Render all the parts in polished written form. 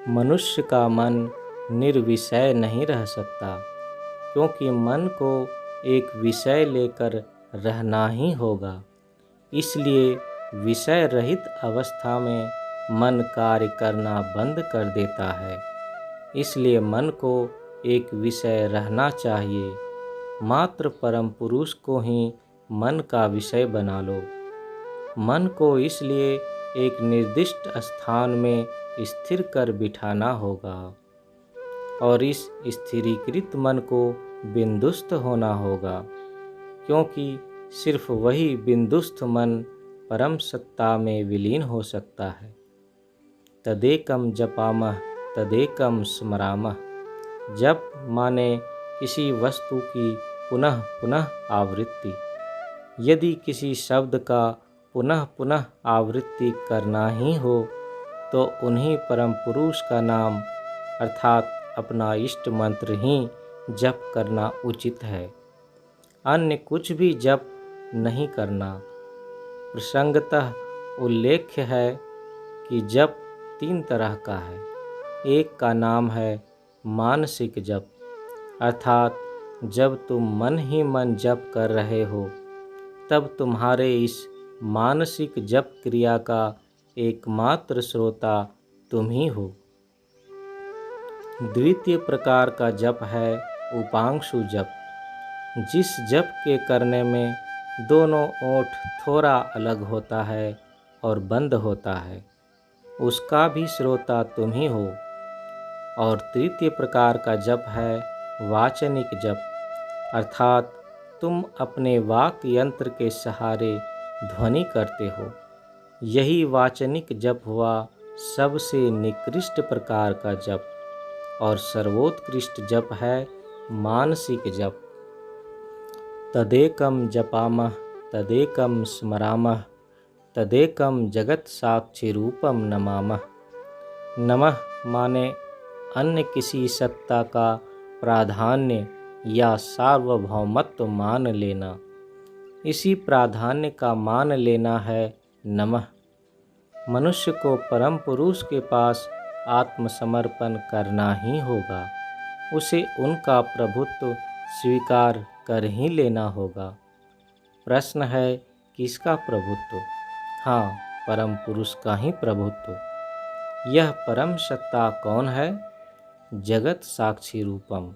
मनुष्य का मन निर्विषय नहीं रह सकता, क्योंकि मन को एक विषय लेकर रहना ही होगा। इसलिए विषय रहित अवस्था में मन कार्य करना बंद कर देता है। इसलिए मन को एक विषय रहना चाहिए। मात्र परम पुरुष को ही मन का विषय बना लो। मन को इसलिए एक निर्दिष्ट स्थान में स्थिर कर बिठाना होगा और इस स्थिरीकृत मन को बिंदुस्थ होना होगा, क्योंकि सिर्फ वही बिंदुस्थ मन परम सत्ता में विलीन हो सकता है। तदेकम जपामः तदेकम स्मरामः। जप माने किसी वस्तु की पुनः पुनः आवृत्ति। यदि किसी शब्द का पुनः पुनः आवृत्ति करना ही हो तो उन्हीं परम पुरुष का नाम अर्थात अपना इष्ट मंत्र ही जप करना उचित है। अन्य कुछ भी जप नहीं करना। प्रसंगतः उल्लेख्य है कि जप 3 तरह का है। एक का नाम है मानसिक जप, अर्थात जब तुम मन ही मन जप कर रहे हो तब तुम्हारे इस मानसिक जप क्रिया का एकमात्र श्रोता तुम ही हो। द्वितीय प्रकार का जप है उपांशु जप, जिस जप के करने में दोनों ओंठ थोड़ा अलग होता है और बंद होता है, उसका भी श्रोता तुम ही हो। और तृतीय प्रकार का जप है वाचनिक जप, अर्थात तुम अपने वाक यंत्र के सहारे ध्वनि करते हो। यही वाचनिक जप हुआ सबसे निकृष्ट प्रकार का जप, और सर्वोत्कृष्ट जप है मानसिक जप। तदेकम जपामः तदेकम स्मरामः तदेकम जगत साक्षी रूपम नमामः। नमः माने अन्य किसी सत्ता का प्राधान्य या सार्वभौमत्व मान लेना। इसी प्राधान्य का मान लेना है नमः। मनुष्य को परम पुरुष के पास आत्मसमर्पण करना ही होगा। उसे उनका प्रभुत्व स्वीकार कर ही लेना होगा। प्रश्न है किसका प्रभुत्व? हाँ, परम पुरुष का ही प्रभुत्व। यह परम सत्ता कौन है? जगत साक्षी रूपम।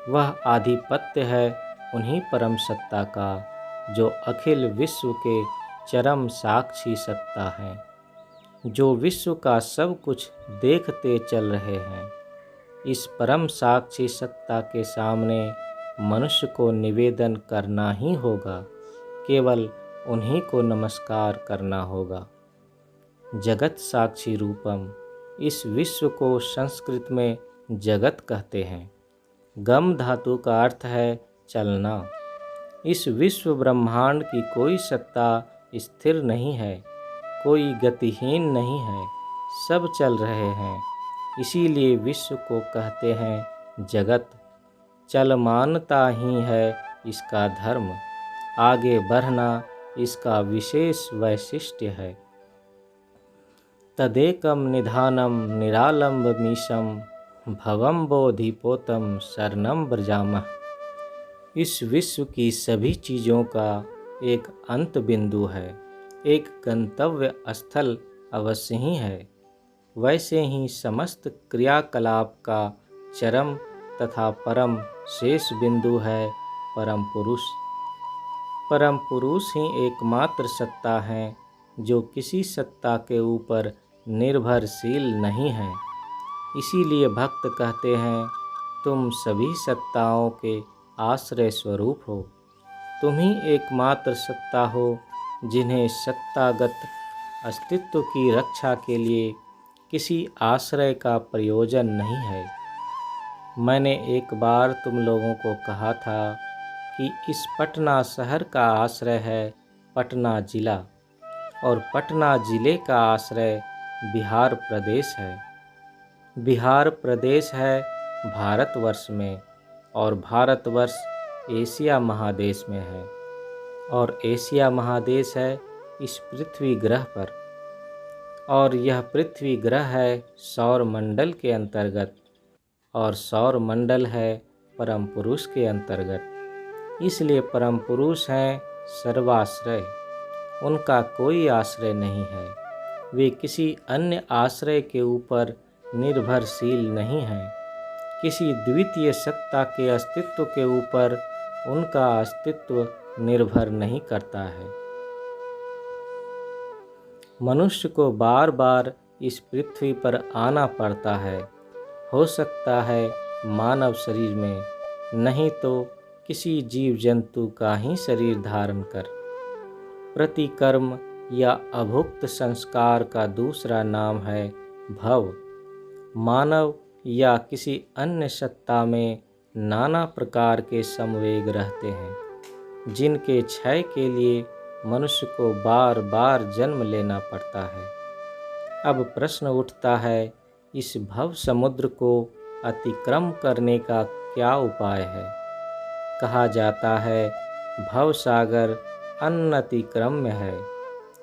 वह आधिपत्य है उन्हीं परम सत्ता का जो अखिल विश्व के चरम साक्षी सत्ता है, जो विश्व का सब कुछ देखते चल रहे हैं। इस परम साक्षी सत्ता के सामने मनुष्य को निवेदन करना ही होगा, केवल उन्हीं को नमस्कार करना होगा। जगत साक्षी रूपम, इस विश्व को संस्कृत में जगत कहते हैं। गम धातु का अर्थ है चलना। इस विश्व ब्रह्मांड की कोई सत्ता स्थिर नहीं है, कोई गतिहीन नहीं है, सब चल रहे हैं। इसीलिए विश्व को कहते हैं जगत। चलमानता ही है इसका धर्म, आगे बढ़ना इसका विशेष वैशिष्ट्य है। तदेकम निधानम निरालंबमीशम भवम बोधिपोतम शरणम व्रजामः। इस विश्व की सभी चीज़ों का एक अंत बिंदु है, एक गंतव्य स्थल अवश्य ही है। वैसे ही समस्त क्रियाकलाप का चरम तथा परम शेष बिंदु है परम पुरुष। परम पुरुष ही एकमात्र सत्ता है जो किसी सत्ता के ऊपर निर्भरशील नहीं है। इसीलिए भक्त कहते हैं तुम सभी सत्ताओं के आश्रय स्वरूप हो। तुम ही एकमात्र सत्ता हो जिन्हें सत्तागत अस्तित्व की रक्षा के लिए किसी आश्रय का प्रयोजन नहीं है। मैंने एक बार तुम लोगों को कहा था कि इस पटना शहर का आश्रय है पटना जिला, और पटना जिले का आश्रय बिहार प्रदेश है। बिहार प्रदेश है भारतवर्ष में, और भारतवर्ष एशिया महादेश में है, और एशिया महादेश है इस पृथ्वी ग्रह पर। और यह पृथ्वी ग्रह है सौर मंडल के अंतर्गत, और सौर मंडल है परम पुरुष के अंतर्गत। इसलिए परम पुरुष हैं सर्वाश्रय, उनका कोई आश्रय नहीं है। वे किसी अन्य आश्रय के ऊपर निर्भरशील नहीं हैं। किसी द्वितीय सत्ता के अस्तित्व के ऊपर उनका अस्तित्व निर्भर नहीं करता है। मनुष्य को बार बार इस पृथ्वी पर आना पड़ता है, हो सकता है मानव शरीर में, नहीं तो किसी जीव जंतु का ही शरीर धारण कर। प्रतिकर्म या अभुक्त संस्कार का दूसरा नाम है भव। मानव या किसी अन्य सत्ता में नाना प्रकार के संवेग रहते हैं, जिनके क्षय के लिए मनुष्य को बार बार जन्म लेना पड़ता है। अब प्रश्न उठता है, इस भव समुद्र को अतिक्रम करने का क्या उपाय है? कहा जाता है, भव सागर अनतिक्रम्य है।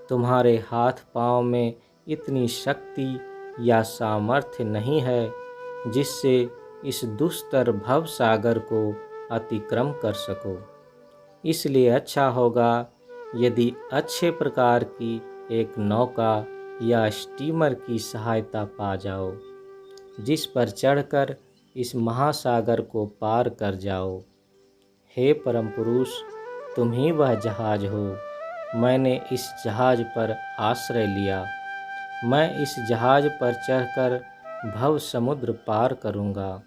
तुम्हारे हाथ पांव में इतनी शक्ति या सामर्थ्य नहीं है जिससे इस दुस्तर भव सागर को अतिक्रम कर सको। इसलिए अच्छा होगा यदि अच्छे प्रकार की एक नौका या स्टीमर की सहायता पा जाओ, जिस पर चढ़कर इस महासागर को पार कर जाओ। हे परम पुरुष, तुम ही वह जहाज हो। मैंने इस जहाज पर आश्रय लिया। मैं इस जहाज पर चढ़कर भव समुद्र पार करूँगा।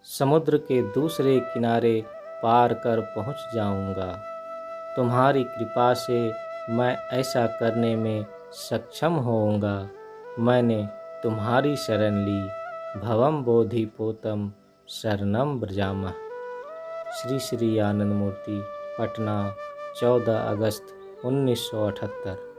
समुद्र के दूसरे किनारे पार कर पहुँच जाऊँगा। तुम्हारी कृपा से मैं ऐसा करने में सक्षम होऊंगा। मैंने तुम्हारी शरण ली। भवम बोधि पोतम शरणम व्रजामः। श्री श्री आनंद मूर्ति, पटना, 14 अगस्त 1978।